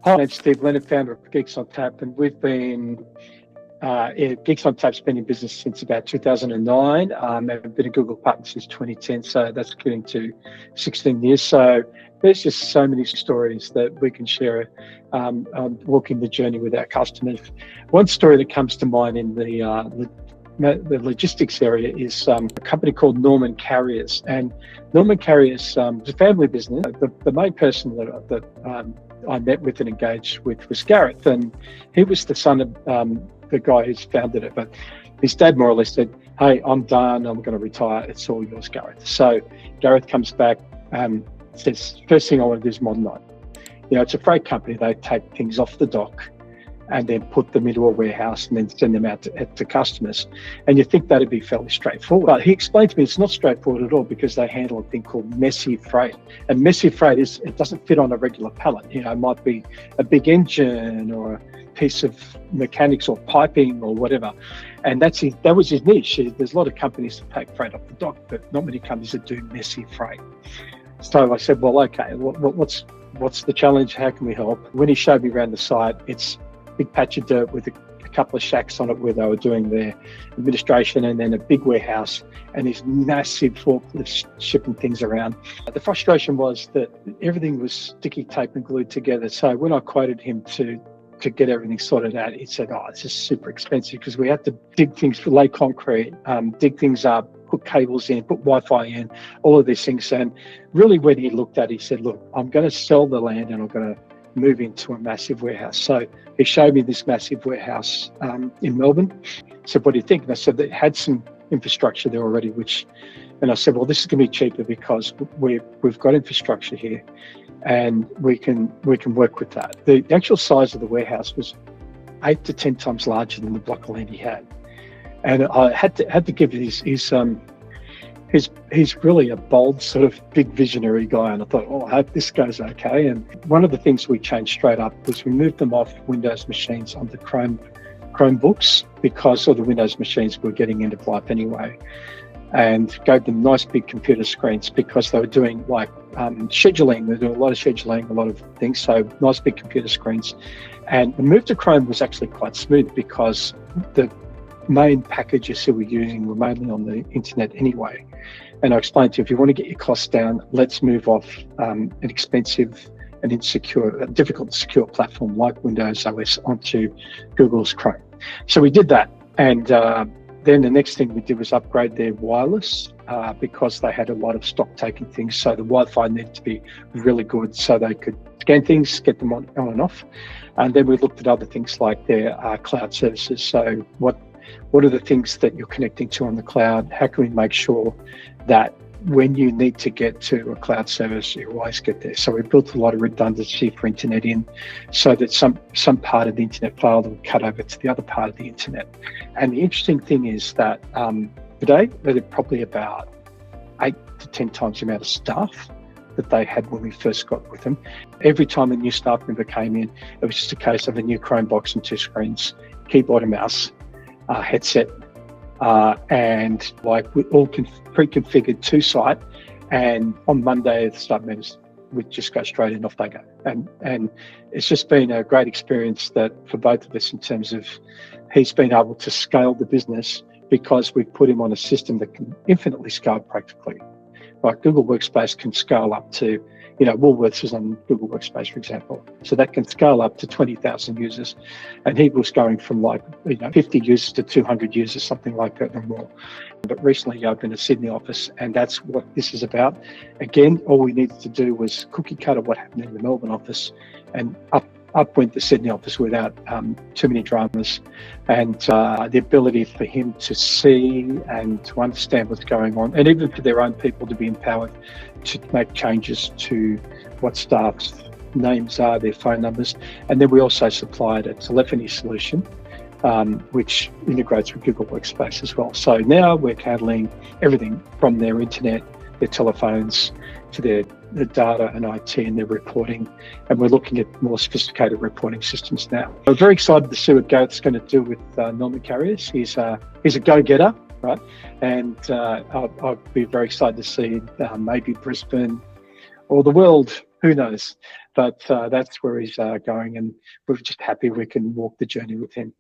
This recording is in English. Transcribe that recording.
Hi, I'm Steve Leonard, founder of Geeks on Tap, and we've been, Geeks on Tap's been in business since about 2009. I've been a Google partner since 2010, so that's getting to 16 years. So there's just so many stories that we can share walking the journey with our customers. One story that comes to mind in the logistics area is a company called Norman Carriers. And Norman Carriers is a family business. The main person that I met with and engaged with was Gareth, and he was the son of the guy who's founded it. But his dad more or less said, "Hey, I'm done. I'm going to retire. It's all yours, Gareth." So Gareth comes back, says, "First thing I want to do is modernize." You know, it's a freight company. They take things off the dock and then put them into a warehouse and then send them out to customers. And you think that'd be fairly straightforward. But he explained to me it's not straightforward at all, because they handle a thing called messy freight. And messy freight it doesn't fit on a regular pallet. You know, it might be a big engine or a piece of mechanics or piping or whatever. And that was his niche. There's a lot of companies that take freight off the dock, but not many companies that do messy freight. So I said, well, okay, what's the challenge? How can we help? When he showed me around the site, it's big patch of dirt with a couple of shacks on it where they were doing their administration, and then a big warehouse and these massive forklifts shipping things around. The frustration was that everything was sticky tape and glued together. So when I quoted him to get everything sorted out, he said, "Oh, it's just super expensive," because we had to dig things, lay concrete, dig things up, put cables in, put Wi-Fi in, all of these things. And really when he looked at it, he said, "Look, I'm going to sell the land and I'm going to move into a massive warehouse." So he showed me this massive warehouse in Melbourne. I said, "What do you think?" And I said, "They had some infrastructure there already," and I said, "Well, this is going to be cheaper because we've got infrastructure here and we can work with that." The actual size of the warehouse was 8 to 10 times larger than the block of land he had. And I had to give he's really a bold, sort of big visionary guy, and I thought, I hope this goes okay. And one of the things we changed straight up was we moved them off Windows machines onto Chromebooks, because all the Windows machines were getting end of life anyway, and gave them nice big computer screens, because they were doing like scheduling. They're doing a lot of scheduling, a lot of things, so nice big computer screens. And the move to Chrome was actually quite smooth, because the main packages that we're using were mainly on the internet anyway. And I explained to you, if you want to get your costs down, let's move off an expensive and insecure, difficult to secure platform like Windows OS onto Google's Chrome. So we did that. And then the next thing we did was upgrade their wireless, because they had a lot of Stocktaking things. So the Wi-Fi needed to be really good so they could scan things, get them on and off. And then we looked at other things like their cloud services. So what are the things that you're connecting to on the cloud? How can we make sure that when you need to get to a cloud service, you always get there? So we built a lot of redundancy for internet in, so that some part of the internet file will cut over to the other part of the internet. And the interesting thing is that today, they're probably about 8 to 10 times the amount of staff that they had when we first got with them. Every time a new staff member came in, it was just a case of a new Chromebox and 2 screens, keyboard and mouse, headset, and like we all pre-configured to site. And on Monday, the staff members would just go straight in, off they go. And it's just been a great experience that for both of us, in terms of he's been able to scale the business, because we've put him on a system that can infinitely scale practically. Like Google Workspace can scale up to, Woolworths is on Google Workspace, for example. So that can scale up to 20,000 users. And he was going from 50 users to 200 users, something like that, or more. But recently he opened a Sydney office, and that's what this is about. Again, all we needed to do was cookie cutter what happened in the Melbourne office, and up went the Sydney office without too many dramas. And the ability for him to see and to understand what's going on, and even for their own people to be empowered to make changes to what staff's names are, their phone numbers. And then we also supplied a telephony solution, which integrates with Google Workspace as well. So now we're handling everything from their internet, their telephones, to their data and IT and their reporting. And we're looking at more sophisticated reporting systems now. We're very excited to see what Gareth's going to do with Norman Carriers. He's a go-getter, right? And I'll be very excited to see maybe Brisbane or the world who knows? But that's where he's going, and we're just happy we can walk the journey with him.